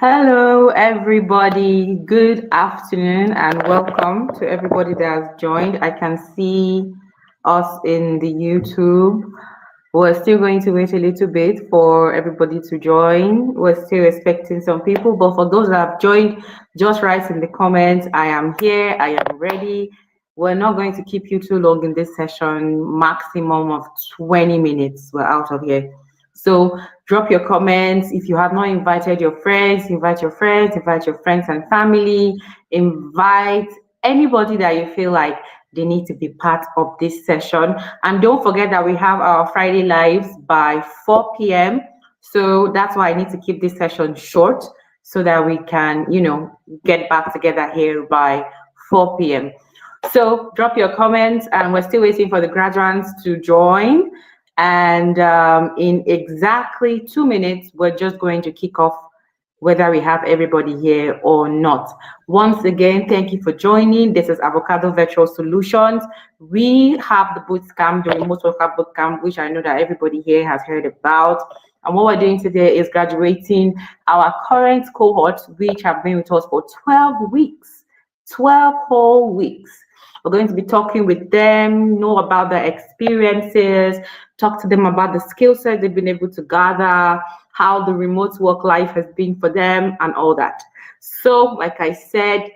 Hello, everybody. Good afternoon, and welcome to everybody that has joined. I can see us in the YouTube. We're still going to wait a little bit for everybody to join. We're still expecting some people, but for those that have joined, just write in the comments, I am here, I am ready. We're not going to keep you too long in this session, maximum of 20 minutes. We're out of here. So drop your comments. If you have not invited your friends, invite your friends, invite your friends and family, invite anybody that you feel like they need to be part of this session. And don't forget that we have our Friday lives by 4 p.m. So that's why I need to keep this session short so that we can, get back together here by 4 p.m. So drop your comments, and we're still waiting for the graduates to join. And in exactly 2 minutes, we're just going to kick off whether we have everybody here or not. Once again, thank you for joining. This is Avocado Virtual Solutions. We have the Bootcamp, the Remote Worker Bootcamp, which I know that everybody here has heard about. And what we're doing today is graduating our current cohort, which have been with us for 12 weeks, 12 whole weeks. We're going to be talking with them, know about their experiences, talk to them about the skill set they've been able to gather, how the remote work life has been for them, and all that. So, like I said,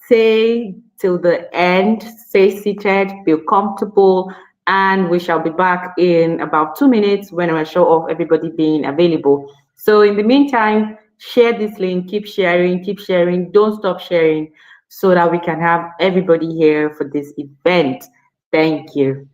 stay till the end, stay seated, feel comfortable, and we shall be back in about 2 minutes when I show off everybody being available. So, in the meantime, share this link, keep sharing, don't stop sharing so that we can have everybody here for this event. Thank you.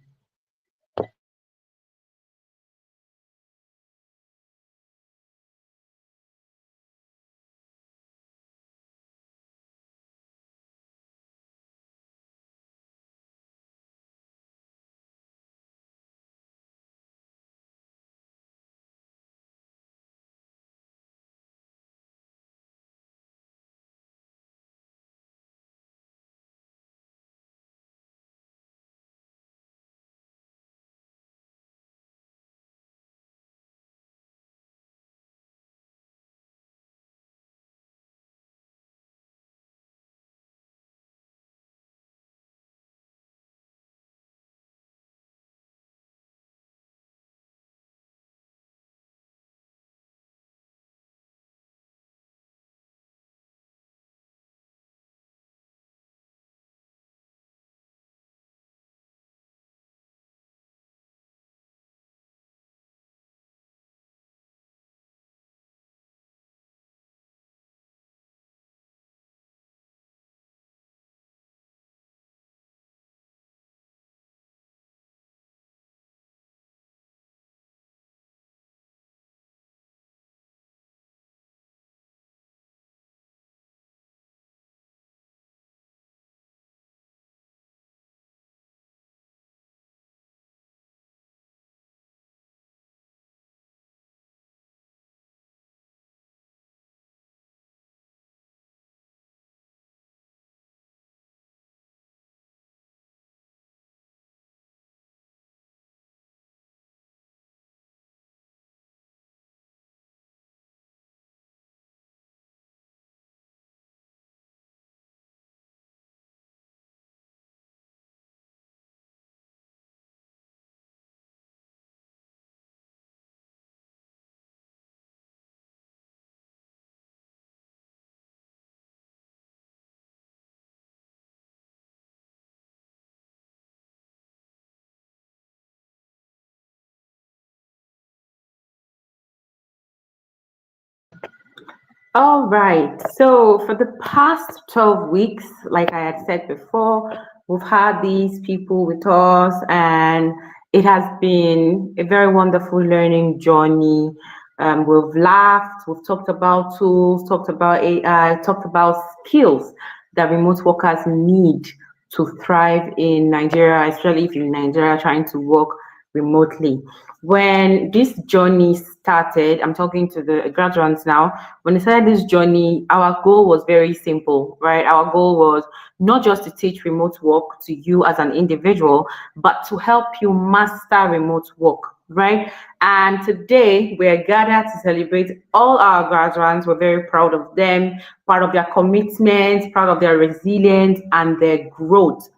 All right. So for the past 12 weeks, like I had said before, we've had these people with us, and it has been a very wonderful learning journey. We've laughed, we've talked about tools, talked about AI, talked about skills that remote workers need to thrive in Nigeria, especially if you're in Nigeria trying to work remotely. when this journey started, I'm talking to the graduates now. When I started this journey, our goal was very simple, right? Our goal was not just to teach remote work to you as an individual, but to help you master remote work, right? And today we're gathered to celebrate all our graduates. We're very proud of them, proud of their commitment, proud of their resilience and their growth.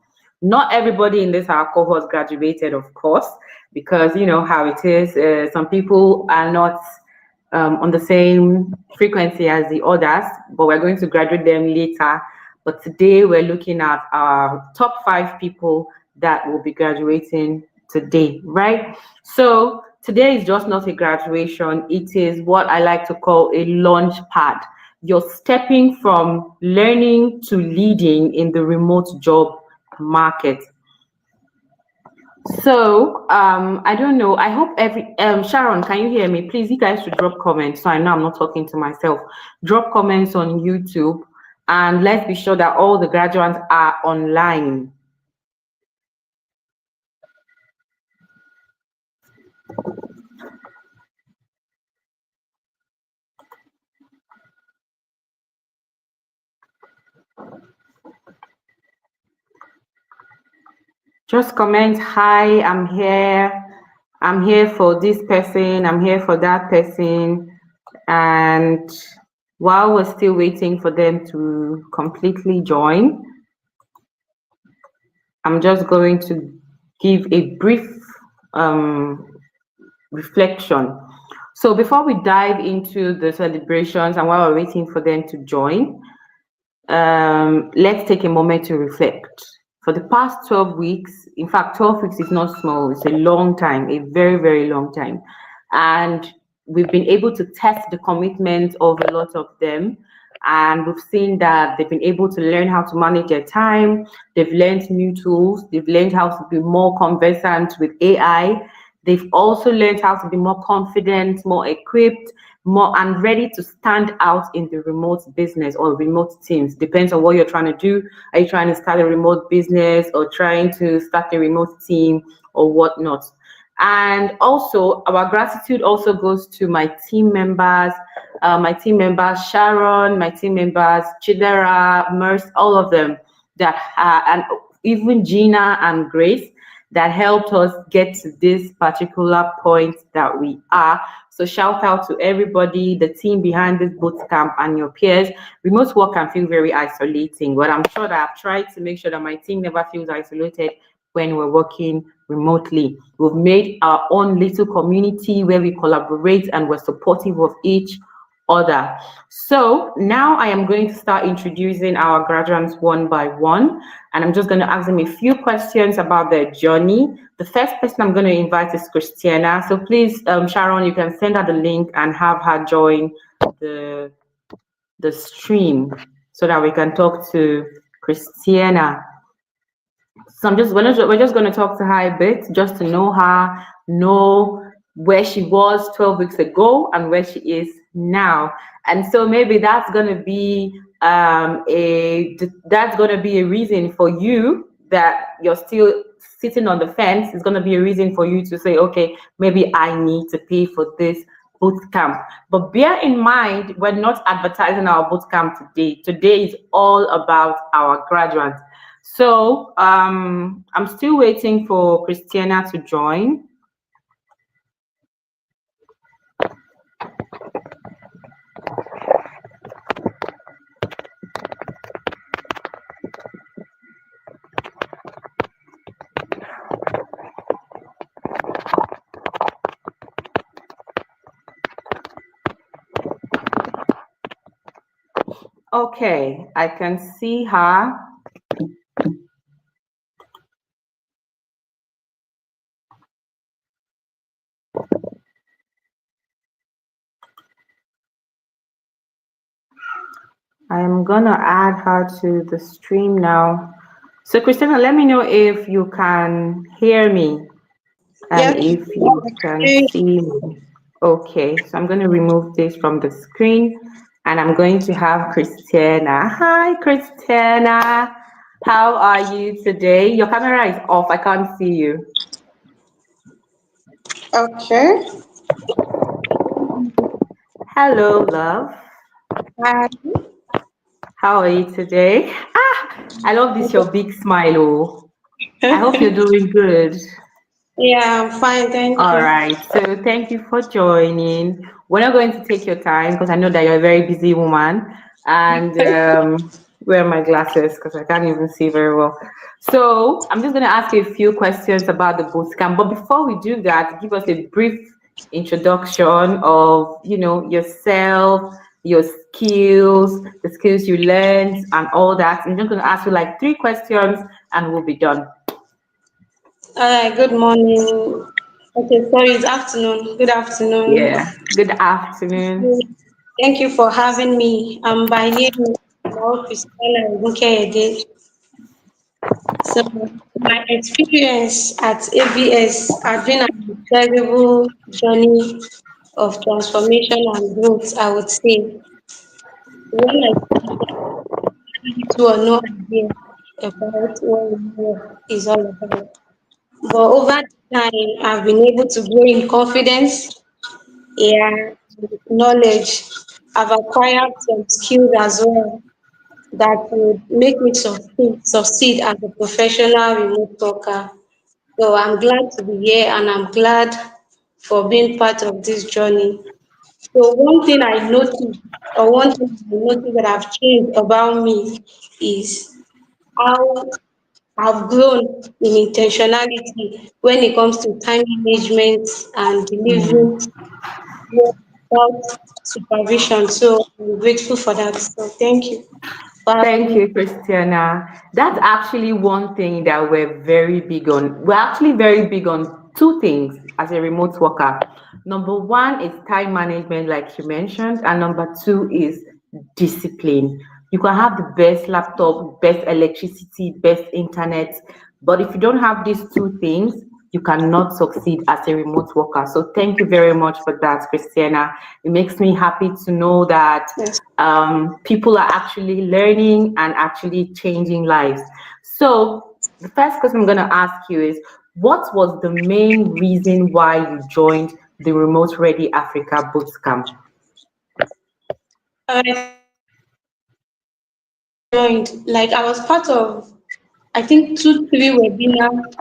Not everybody in this our cohort graduated, of course, because you know how it is. Some people are not on the same frequency as the others, but we're going to graduate them later. But today we're looking at our top 5 people that will be graduating today, right? So today is just not a graduation, it is what I like to call a launch pad. You're stepping from learning to leading in the remote job market. So I don't know. I hope Sharon, can you hear me? Please, you guys should drop comments so I know I'm not talking to myself. Drop comments on YouTube and let's be sure that all the graduates are online. Just comment, hi, I'm here. I'm here for this person. I'm here for that person. And while we're still waiting for them to completely join, I'm just going to give a brief reflection. So before we dive into the celebrations and while we're waiting for them to join, let's take a moment to reflect. For the past 12 weeks, in fact, 12 weeks is not small, it's a long time, a very, very long time. And we've been able to test the commitment of a lot of them. And we've seen that they've been able to learn how to manage their time. They've learned new tools. They've learned how to be more conversant with AI. They've also learned how to be more confident, more equipped, more and ready to stand out in the remote business or remote teams. Depends on what you're trying to do. Are you trying to start a remote business or trying to start a remote team or whatnot? And also, our gratitude also goes to my team members, Sharon, my team members, Chidera, Merce, all of them that, and even Gina and Grace that helped us get to this particular point that we are. So shout out to everybody, the team behind this bootcamp and your peers. Remote work can feel very isolating, but I'm sure that I've tried to make sure that my team never feels isolated when we're working remotely. We've made our own little community where we collaborate and we're supportive of each other. So now I am going to start introducing our graduates one by one, and I'm just going to ask them a few questions about their journey. The first person I'm going to invite is Christiana. So please, Sharon, you can send her the link and have her join the stream so that we can talk to Christiana. So we're just going to talk to her a bit just to know her, know where she was 12 weeks ago and where she is now. And so maybe that's going to be a reason for you that you're still sitting on the fence. It's going to be a reason for you to say, okay, maybe I need to pay for this boot camp. But bear in mind, we're not advertising our boot camp today. Today is all about our graduates. So I'm still waiting for Christiana to join. Okay, I can see her. I'm gonna add her to the stream now. So Christina, let me know if you can hear me and if you can see me. Okay, so I'm gonna remove this from the screen and I'm going to have Christina. Hi, Christina. How are you today? Your camera is off. I can't see you. Okay. Hello, love. Hi. How are you today? I love this your big smile. Oh, I hope you're doing good. Yeah, I'm fine, thank All you. right. So thank you for joining. We're not going to take your time because I know that you're a very busy woman. And wear my glasses because I can't even see very well. So I'm just going to ask you a few questions about the boot camp. But before we do that, give us a brief introduction of yourself, your skills, the skills you learned, and all that. I'm just going to ask you like three questions, and we'll be done. All right, good morning. Okay, sorry, it's afternoon. Good afternoon. Yeah. Good afternoon. Thank you for having me. By name, Christiana Winkede. So, my experience at ABS has been an incredible journey of transformation and growth, I would say. When I little or no idea about what work is all about. But over time, I've been able to grow in confidence, yeah, knowledge. I've acquired some skills as well that would make me succeed as a professional remote worker. So I'm glad to be here and I'm glad for being part of this journey. So one thing I noticed, or one thing I noticed that I've changed about me is how I've grown in intentionality when it comes to time management and delivering work without supervision. So I'm grateful for that. So thank you for having Thank me. you, Christiana. That's actually one thing that we're very big on. We're actually very big on two things as a remote worker. Number one is time management, like you mentioned, and number two is discipline. You can have the best laptop, best electricity, best internet, but if you don't have these two things, you cannot succeed as a remote worker. So thank you very much for that, Christiana. It makes me happy to know that Yes. people are actually learning and actually changing lives. So the first question I'm going to ask you is, what was the main reason why you joined the Remote Ready Africa Bootcamp? All right. When I joined, like I was part of, I think two, three webinars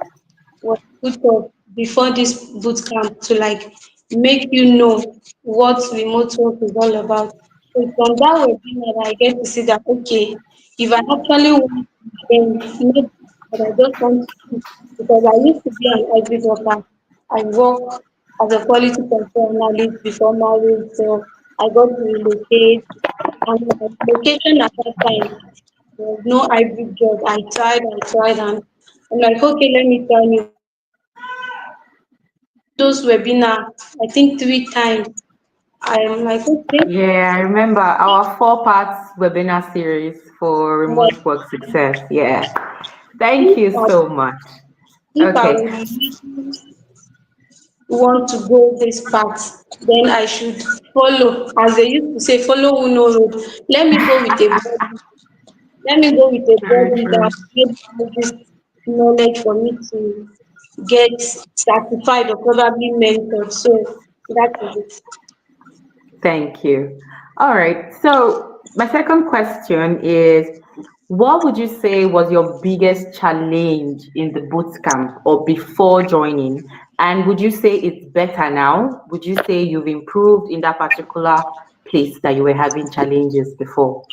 was put up before this boot camp to like make you know what remote work is all about. So from that webinar, I get to see that okay, if I actually want to change, not but I just want to, because I used to be an hybrid worker. I work as a quality control analyst before marriage, so I got to relocate. And my location at that time, there was no hybrid job. I tried, and I'm like, okay, let me try new those webinar, I think three times. I'm like, okay, Yeah, I remember our four parts webinar series for well, remote work success. Yeah. Thank if you I, so much. if I Okay. would really want to go this path, then I should follow, as they used to say, follow who no road. Let me go with a body. Let me go with a Very body true. that maybe have this knowledge for me to get certified or probably mentored. So that is it. Thank you. All right. So, my second question is, what would you say was your biggest challenge in the boot camp or before joining? And would you say it's better now? Would you say you've improved in that particular place that you were having challenges before?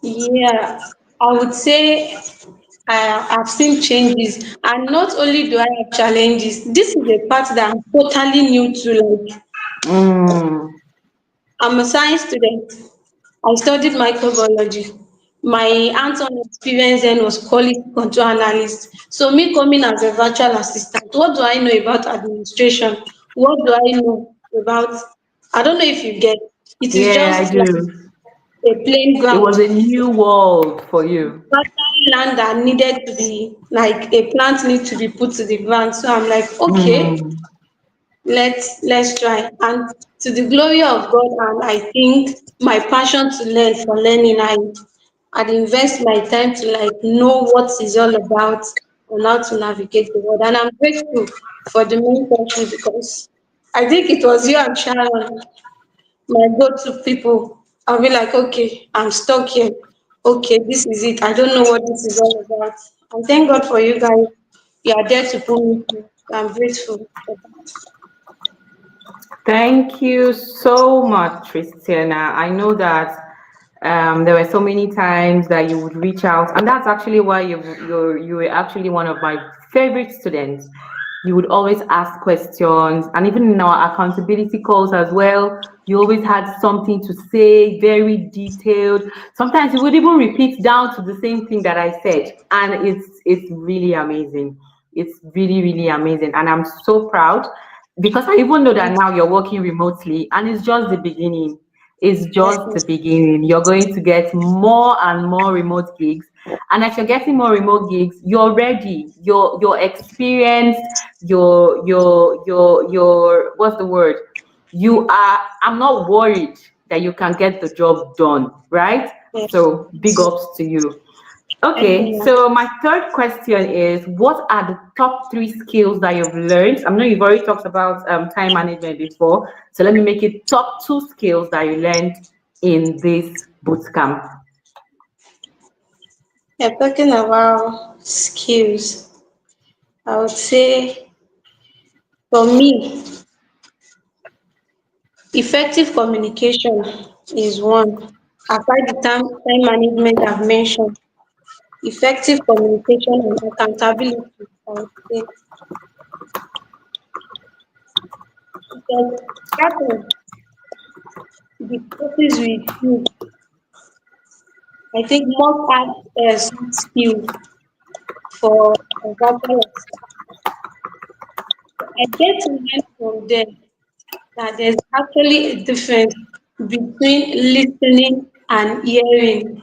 Yeah, I would say I've seen changes, and not only do I have challenges, this is a part that I'm totally new to. Like, Mm, I'm a science student. I studied microbiology. My hands-on experience then was quality control analyst. So me coming as a virtual assistant, what do I know about administration? What do I know about? I don't know if you get. It is yeah, I just like do. a plain It ground. was a new world for you. Fertile land that needed to be like a plant need to be put to the ground. So I'm like, okay, Mm, let's try. And to the glory of God, and I think my passion to learn for learning, I'd invest my time to like know what it's all about on how to navigate the world. And I'm grateful for the mentorship because I think it was you and Sharon, my go-to people. I'll be like, okay, I'm stuck here. Okay, this is it. I don't know what this is all about. And thank God for you guys. You are there to pull me through. I'm grateful for that. Thank you so much, Christiana. I know that there were so many times that you would reach out, and that's actually why you were actually one of my favorite students. You would always ask questions, and even in our accountability calls as well, you always had something to say, very detailed. Sometimes you would even repeat down to the same thing that I said, and it's really amazing. It's really, really amazing, and I'm so proud because I even know that Thank now you're working remotely, and it's just the beginning. It's you. Yes, just the yes, beginning. You're going to get more and more remote gigs. And as you're getting more remote gigs, you're ready. You're experienced. You're what's the word? You are, I'm not worried that you can get the job done, right? yes, So big yes. ups to you. Thank Okay, you, ma'am. so my third question is, what are the top three skills that you've learned? I know you've already talked about time management before, so let me make it top two skills that you learned in this bootcamp. Yeah, talking about skills, I would say for me, effective communication is one. Aside the time management I've mentioned, effective communication and accountability, I would say, because that of the process we use, I think must have soft skills for example, I get to learn from them that there's actually a difference between listening and hearing.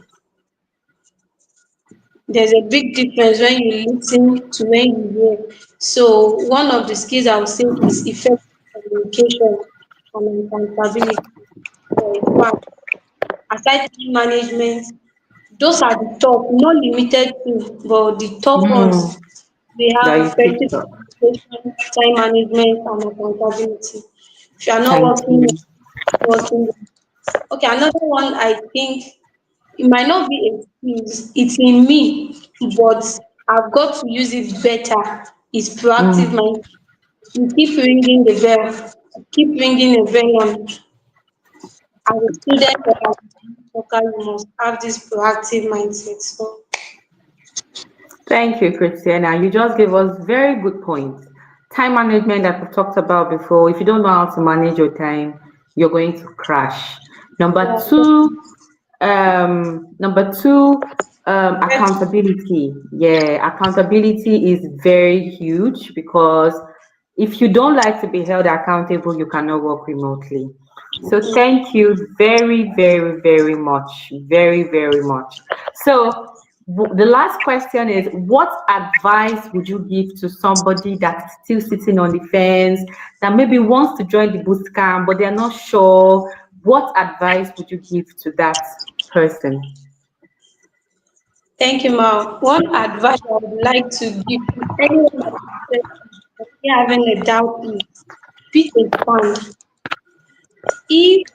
There's a big difference when you listen to when you hear. So one of the skills I would say is effective communication and accountability. For a fact, aside time management, those are the top, not limited to, but the top Mm, ones. We that have you picked effective up. communication, time management, and accountability. If you are not Thank you. working. Okay, another one I think it might not be a skill, it's in me, but I've got to use it better. Is proactive Mm, mind. You keep ringing the bell, keep ringing the bell on as a student or as a worker, you must have this proactive mindset. So thank you, Christiana. You just gave us very good points. Time management that we've talked about before. If you don't know how to manage your time, you're going to crash. Number yeah, two, number two, accountability. Yeah, accountability is very huge because if you don't like to be held accountable, you cannot work remotely. So thank you very, very, very much. Very, very much. So the last question is, what advice would you give to somebody that's still sitting on the fence, that maybe wants to join the boot camp, but they're not sure? What advice would you give to that person? thank you, Ma. One advice I would like to give to anyone that is still having a doubt is pick a stand. If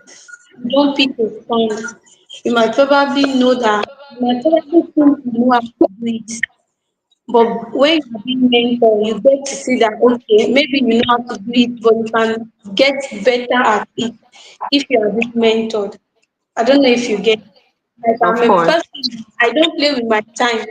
you don't pick a stand, you might probably know that you might probably think you know how to do it. But when you are being mentored, you get to see that okay, maybe you know how to do it, but you can get better at it if you are being mentored. I don't know if you get. Like Of I'm a course. person, I don't play with my time.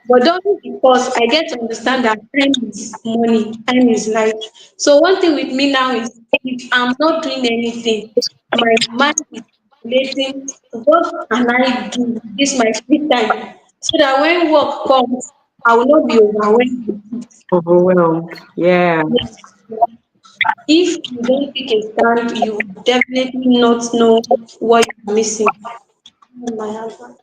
But only because I get to understand that time is money, time is life. So one thing with me now is if I'm not doing anything, my mind is calculating what can I do with this my free time so that when work comes, I will not be overwhelmed with it. Overwhelmed. Yeah. Yes. If you don't take a stand, you will definitely not know what you're missing. My husband.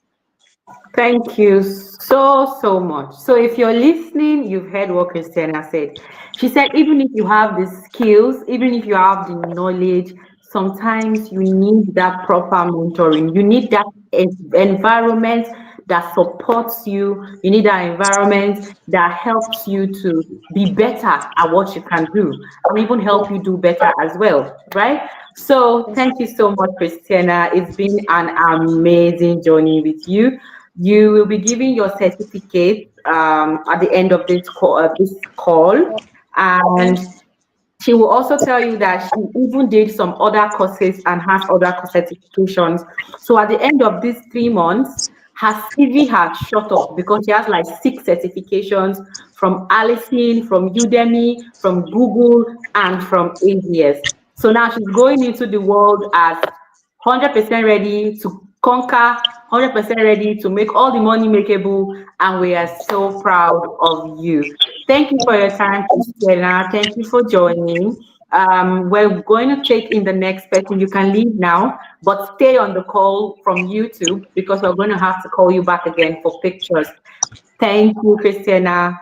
Thank you so, so much. So, if you're listening, you've heard what Christiana said. She said, even if you have the skills, even if you have the knowledge, sometimes you need that proper mentoring. You need that environment that supports you. You need that environment that helps you to be better at what you can do and even help you do better as well, right? So thank you so much, Christiana. It's been an amazing journey with you. You will be giving your certificate at the end of this call, and Thank she will also tell you that she even did some other courses and has other certifications. So at the end of these 3 months, her CV has shot up because she has like 6 certifications from Allison, from Udemy, from Google, and from AWS. So now she's going into the world as 100% ready to conquer, 100% ready to make all the money makeable, and we are so proud of you. Thank you for your time, Christina. Thank you for joining. We're going to take in the next person. You can leave now, but stay on the call from YouTube because we're going to have to call you back again for pictures. Thank you, Christina.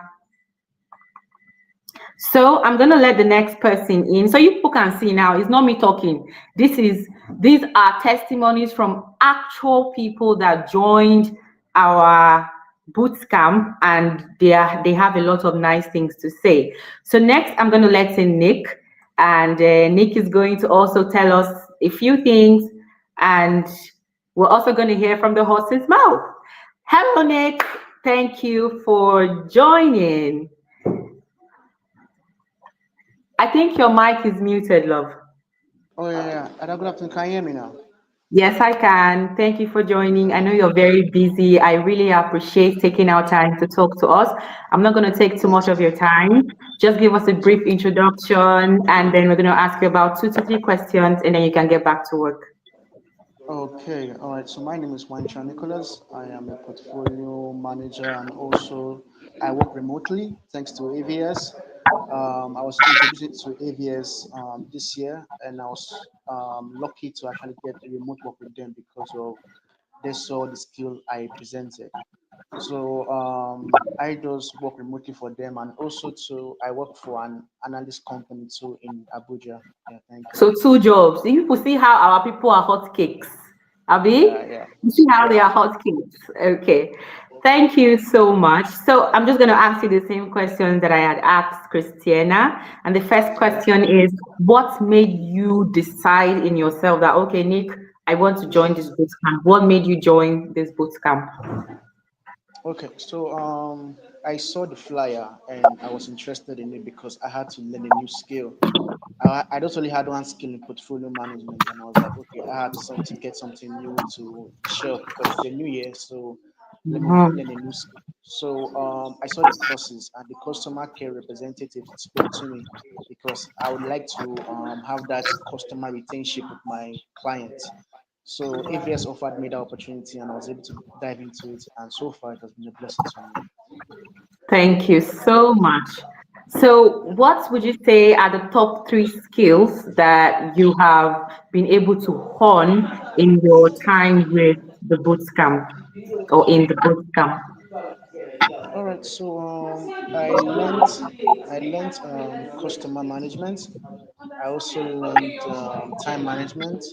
So I'm gonna let the next person in. So you people can see now, it's not me talking. These are testimonies from actual people that joined our boot camp, and they have a lot of nice things to say. So next I'm gonna let in Nick, and Nick is going to also tell us a few things, and we're also going to hear from the horse's mouth. Hello, Nick. Thank you for joining. I think your mic is muted, love. Oh yeah, yeah. Good afternoon. Can you hear me now? Yes, I can. Thank you for joining. I know you're very busy. I really appreciate taking our time to talk to us. I'm not going to take too much Yes, of your time. Just give us a it's brief okay. introduction, and then we're going to ask you about 2 to 3 questions, and then you can get back to work. Okay, all right. So my name is Wanchan Nicholas. I am a portfolio manager and also I work remotely thanks to AVS. I was introduced to AVS this year, and I was lucky to actually get a remote work with them because of they saw the skill I presented. So I just work remotely for them, and also to I work for an analyst company too in Abuja. Yeah, thank you. So 2 jobs. You people see how our people are hot cakes. Yeah, Abi? yeah, You see how they yeah. are hot cakes. Okay. Thank you so much. So I'm just going to ask you the same question that I had asked Christiana. And the first Okay. question is, what made you decide in yourself that, okay, Nick, I want to join this boot camp? What made you join this boot camp? Okay. So I saw the flyer and I was interested in it because I had to learn a new skill. I just only had one skill in portfolio management, and I was like, okay, I had to get something new to share because it's a new year, so let me Mhm. learn a new skill. So I saw the courses, and the customer care representative spoke to me because I would like to have that customer retention with my clients. So AVS offered me that opportunity, and I was able to dive into it, and so far it has been a blessing to me. Thank you so much. So, what would you say are the top 3 skills that you have been able to hone in your time with the boot camp or in the boot camp? All right, so I learned customer management. I also learned time management.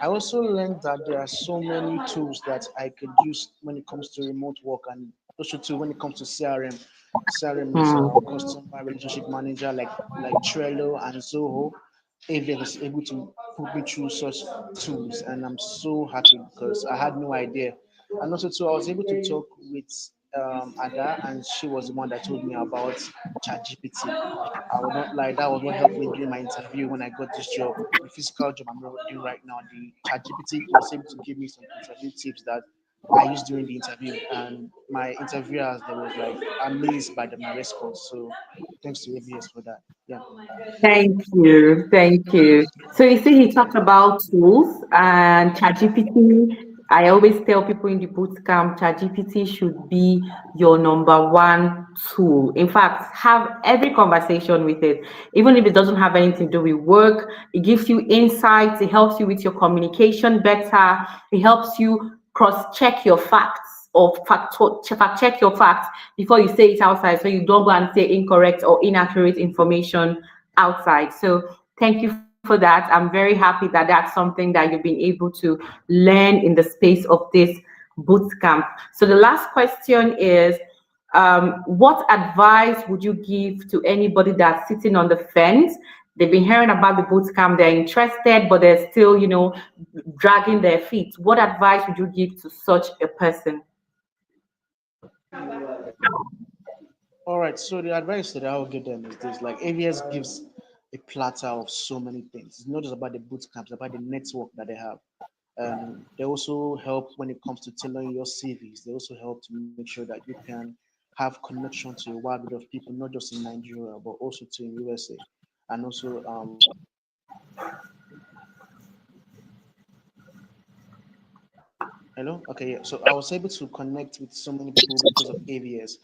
I also learned that there are so many tools that I could use when it comes to remote work, and also too when it comes to CRM. CRM is Hmm. customer relationship manager like Trello and Zoho. AVF is able to put me through such tools, and I'm so happy because I had no idea. And also too, I was able to talk with Ada, and she was the one that told me about ChatGPT. I would not lie, that was what helped me during my interview when I got this job, the physical job I'm doing right now. The ChatGPT was able to give me some interview tips that I used during the interview, and my interviewers they was like amazed by my response. So thanks to ABS for that. Yeah. Thank you. Thank you. So you see, he talked about tools and ChatGPT. I always tell people in the boot camp, ChatGPT should be your number 1 tool. In fact, have every conversation with it, even if it doesn't have anything to do with work. It gives you insights. It helps you with your communication better. It helps you cross-check your facts or fact check your facts before you say it outside, so you don't go and say incorrect or inaccurate information outside. So thank you for that. I'm very happy that that's something that you've been able to learn in the space of this Bootcamp. So the last question is, what advice would you give to anybody that's sitting on the fence? They've been hearing about the bootcamp, they're interested, but they're still, dragging their feet. What advice would you give to such a person? All right, so the advice that I will give them is this: like AVS gives a platter of so many things. It's not just about the boot camps, it's about the network that they have. And they also help when it comes to tailoring your CVs. They also help to make sure that you can have connection to a wide range of people, not just in Nigeria, but also to in USA. And also, hello? Okay, yeah. So I was able to connect with so many people because of AVS.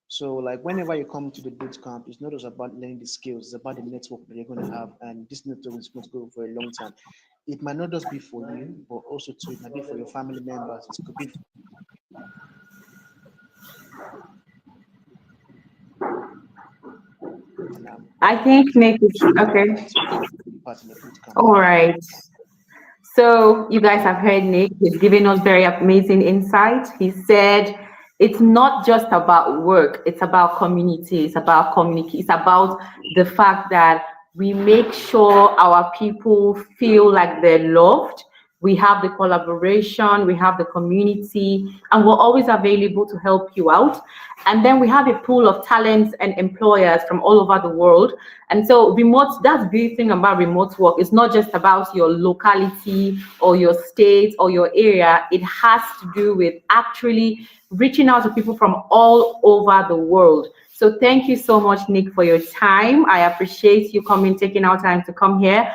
So like whenever you come to the boot camp, it's not just about learning the skills, it's about the network that you're going to have. And this network is going to go for a long time. It might not just be for you, but also too, it might be for your family members. It could be and I think Nick is okay. to be part of the boot camp. All right. So you guys have heard Nick. He's giving us very amazing insight. He said it's not just about work, it's about community, it's about community, it's about the fact that we make sure our people feel like they're loved. We have the collaboration, we have the community, and we're always available to help you out. And then we have a pool of talents and employers from all over the world. And so that's the beauty thing about remote work. It's not just about your locality or your state or your area. It has to do with actually reaching out to people from all over the world. So thank you so much, Nick, for your time. I appreciate you taking our time to come here.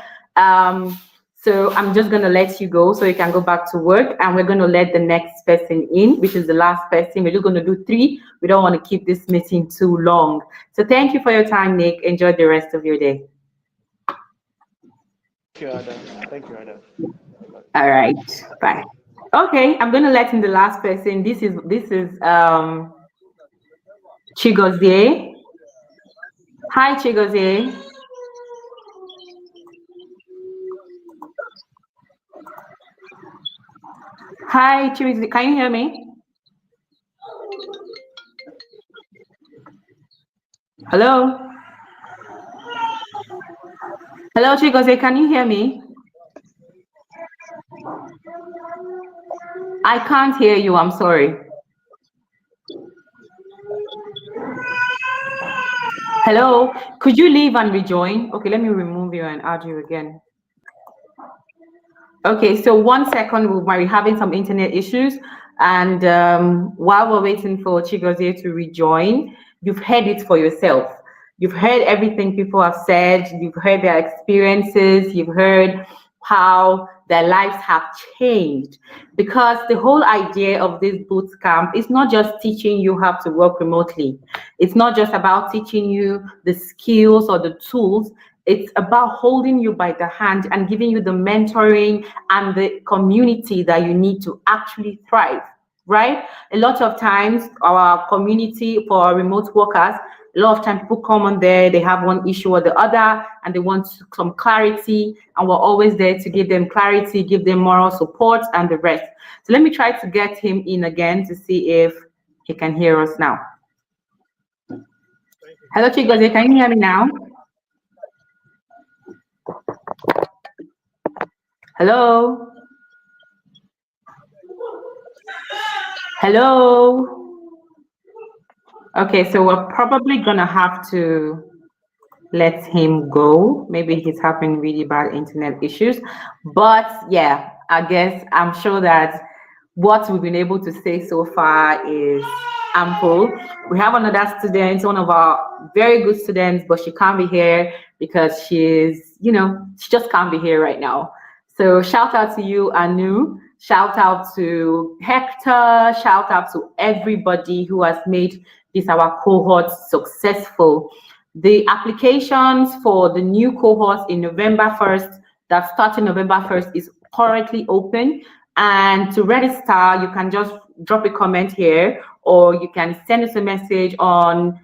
So I'm just going to let you go so you can go back to work, and we're going to let the next person in, which is the last person. We're just going to do 3. We don't want to keep this meeting too long. So thank you for your time, Nick. Enjoy the rest of your day. Thank you, Ada. Thank you, Ada. All right. Bye. Okay, I'm going to let in the last person. This is Chigozie. Hi, Chigozie. Hi, Chigozie. Can you hear me? Hello? Hello, Chigozie. Can you hear me? I can't hear you. I'm sorry. Hello? Could you leave and rejoin? Okay, let me remove you and add you again. Okay, so 1 second, we might be having some internet issues. And while we're waiting for Chigozie to rejoin, you've heard it for yourself. You've heard everything people have said. You've heard their experiences. You've heard how their lives have changed. Because the whole idea of this boot camp is not just teaching you how to work remotely. It's not just about teaching you the skills or the tools. It's about holding you by the hand and giving you the mentoring and the community that you need to actually thrive, right? A lot of times, our community for our remote workers, a lot of times people come on there, they have one issue or the other, and they want some clarity, and we're always there to give them clarity, give them moral support, and the rest. So let me try to get him in again to see if he can hear us now. Hello, Chigozie, can you hear me now? Hello? Hello? Okay, so we're probably gonna have to let him go. Maybe he's having really bad internet issues. But yeah, I guess I'm sure that what we've been able to say so far is ample. We have another student, one of our very good students, but she can't be here because she just can't be here right now. So shout out to you, Anu. Shout out to Hector. Shout out to everybody who has made this our cohort successful. The applications for the new cohorts in November 1st, that starting November 1st, is currently open. And to register, you can just drop a comment here, or you can send us a message on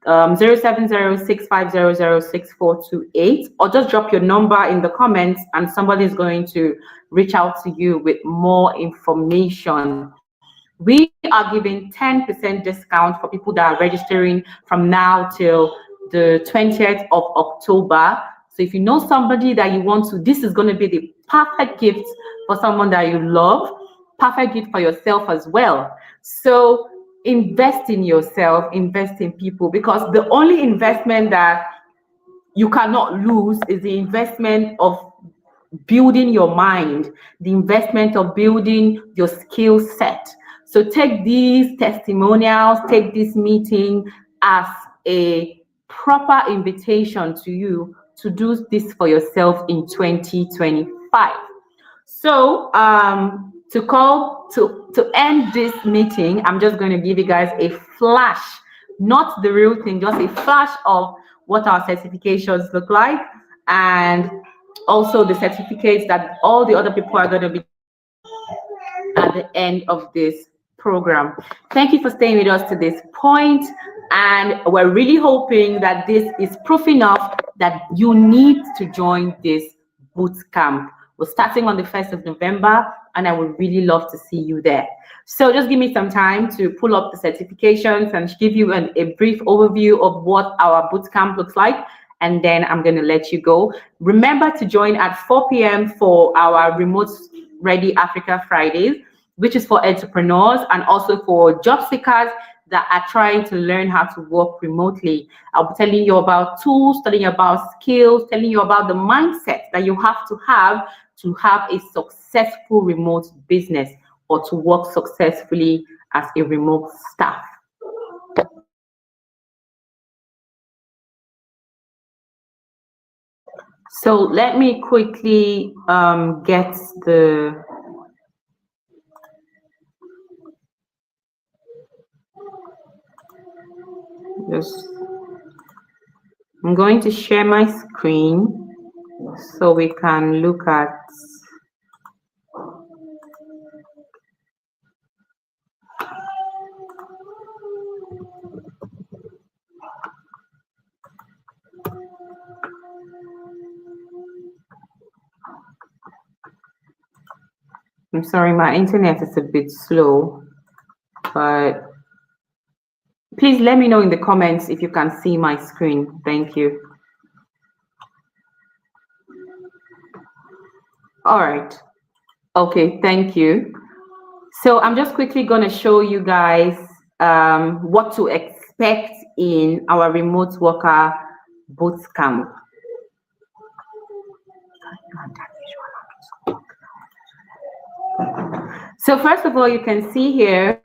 07065006428, or just drop your number in the comments and somebody is going to reach out to you with more information. We are giving 10% discount for people that are registering from now till the 20th of October. So if you know somebody that you want to, this is going to be the perfect gift for someone that you love, perfect gift for yourself as well. So invest in yourself, invest in people, because the only investment that you cannot lose is the investment of building your mind, the investment of building your skill set. So take these testimonials, take this meeting as a proper invitation to you to do this for yourself in 2025. So to end this meeting, I'm just going to give you guys a flash, not the real thing, just a flash of what our certifications look like, and also the certificates that all the other people are going to be at the end of this program. Thank you for staying with us to this point, and we're really hoping that this is proof enough that you need to join this boot camp. We're starting on the 1st of November, and I would really love to see you there. So just give me some time to pull up the certifications and give you a brief overview of what our boot camp looks like, and then I'm going to let you go. Remember to join at 4 p.m. for our Remote Ready Africa Fridays, which is for entrepreneurs and also for job seekers that are trying to learn how to work remotely. I'll be telling you about tools, telling you about skills, telling you about the mindset that you have to have a successful remote business or to work successfully as a remote staff. So let me quickly get the just I'm going to share my screen so we can look at I'm sorry, my internet is a bit slow, but please let me know in the comments if you can see my screen. Thank you. All right. Okay, thank you. So I'm just quickly going to show you guys what to expect in our remote worker bootcamp. So first of all, you can see here,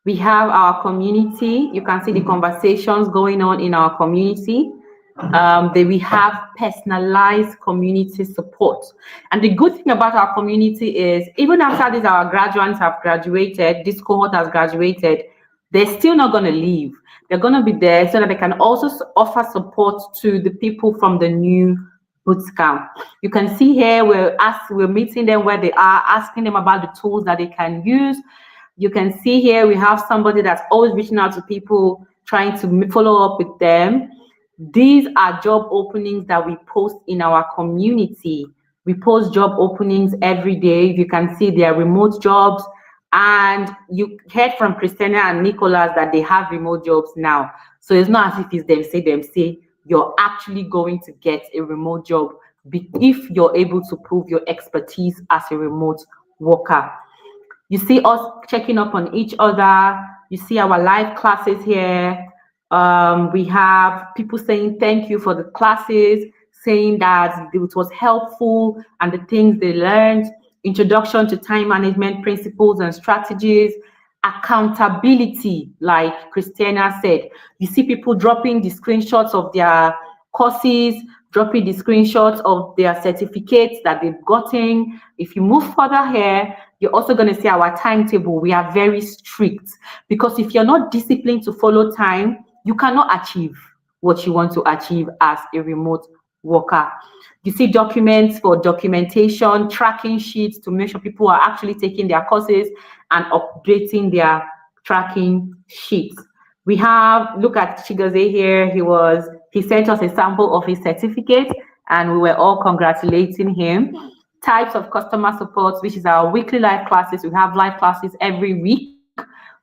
we have our community. You can see the conversations going on in our community. Then we have personalized community support. And the good thing about our community is, even after these our graduates have graduated, this cohort has graduated, they're still not going to leave. They're going to be there so that they can also offer support to the people from the new bootcamp. You can see here we're meeting them where they are, asking them about the tools that they can use. You can see here we have somebody that's always reaching out to people, trying to follow up with them. These are job openings that we post in our community. We post job openings every day. You can see they are remote jobs. And you heard from Christina and Nicholas that they have remote jobs now. So it's not as if it's them say. You're actually going to get a remote job if you're able to prove your expertise as a remote worker. You see us checking up on each other. You see our live classes here. We have people saying thank you for the classes, saying that it was helpful and the things they learned, introduction to time management principles and strategies, accountability, like Christina said. You see people dropping the screenshots of their courses, dropping the screenshots of their certificates that they've gotten. If you move further here, you're also going to see our timetable. We are very strict because if you're not disciplined to follow time, you cannot achieve what you want to achieve as a remote worker. You see documents for documentation, tracking sheets to make sure people are actually taking their courses and updating their tracking sheets. We have, look at Chigozie here. He sent us a sample of his certificate and we were all congratulating him. Types of customer support, which is our weekly live classes. We have live classes every week.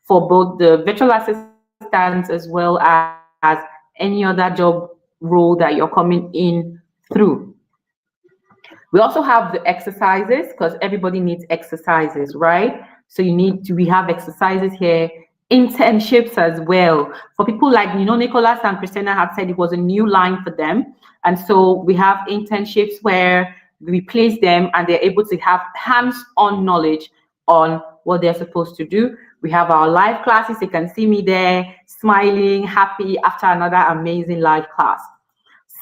for both the virtual assistants as well as any other job role that you're coming in through. We also have the exercises because everybody needs exercises, right? So we have exercises here, internships as well. For people like, Nicholas and Christina have said it was a new line for them. And so we have internships where we place them and they're able to have hands-on knowledge on what they're supposed to do. We have our live classes. You can see me there smiling, happy after another amazing live class.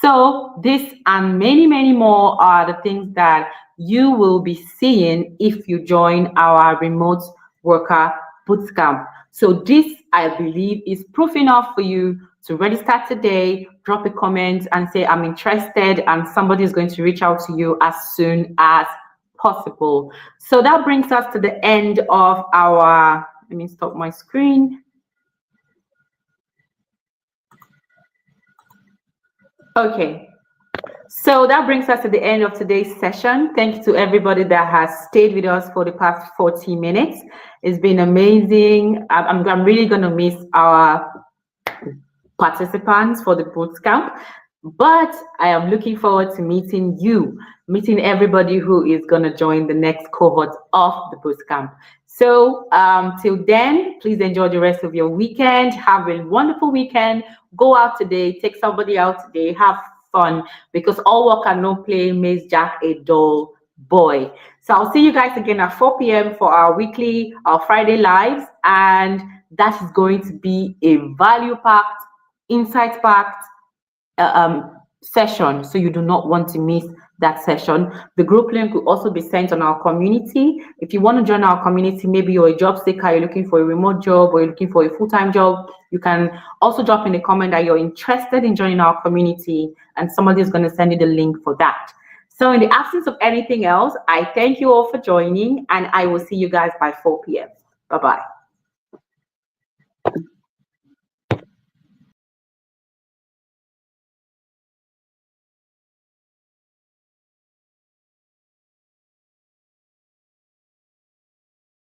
So this and many, many more are the things that you will be seeing if you join our remote worker bootcamp. So this, I believe, is proof enough for you to register today, drop a comment and say, I'm interested, and somebody is going to reach out to you as soon as possible. So that brings us to the end of our, let me stop my screen. Okay, so that brings us to the end of today's session. Thank you to everybody that has stayed with us for the past 40 minutes. It's been amazing. I'm really going to miss our participants for the bootcamp, but I am looking forward to meeting you, meeting everybody who is going to join the next cohort of the bootcamp. So till then, please enjoy the rest of your weekend. Have a wonderful weekend. Go out today, take somebody out today, have fun, because all work and no play makes Jack a dull boy. So I'll see you guys again at 4 p.m. for our Friday lives, and that is going to be a value-packed, insight-packed session, so you do not want to miss that session. The group link will also be sent on our community. If you want to join our community, maybe you're a job seeker, you're looking for a remote job, or you're looking for a full-time job, you can also drop in a comment that you're interested in joining our community, and somebody is going to send you the link for that. So in the absence of anything else, I thank you all for joining, and I will see you guys by 4 p.m. Bye-bye.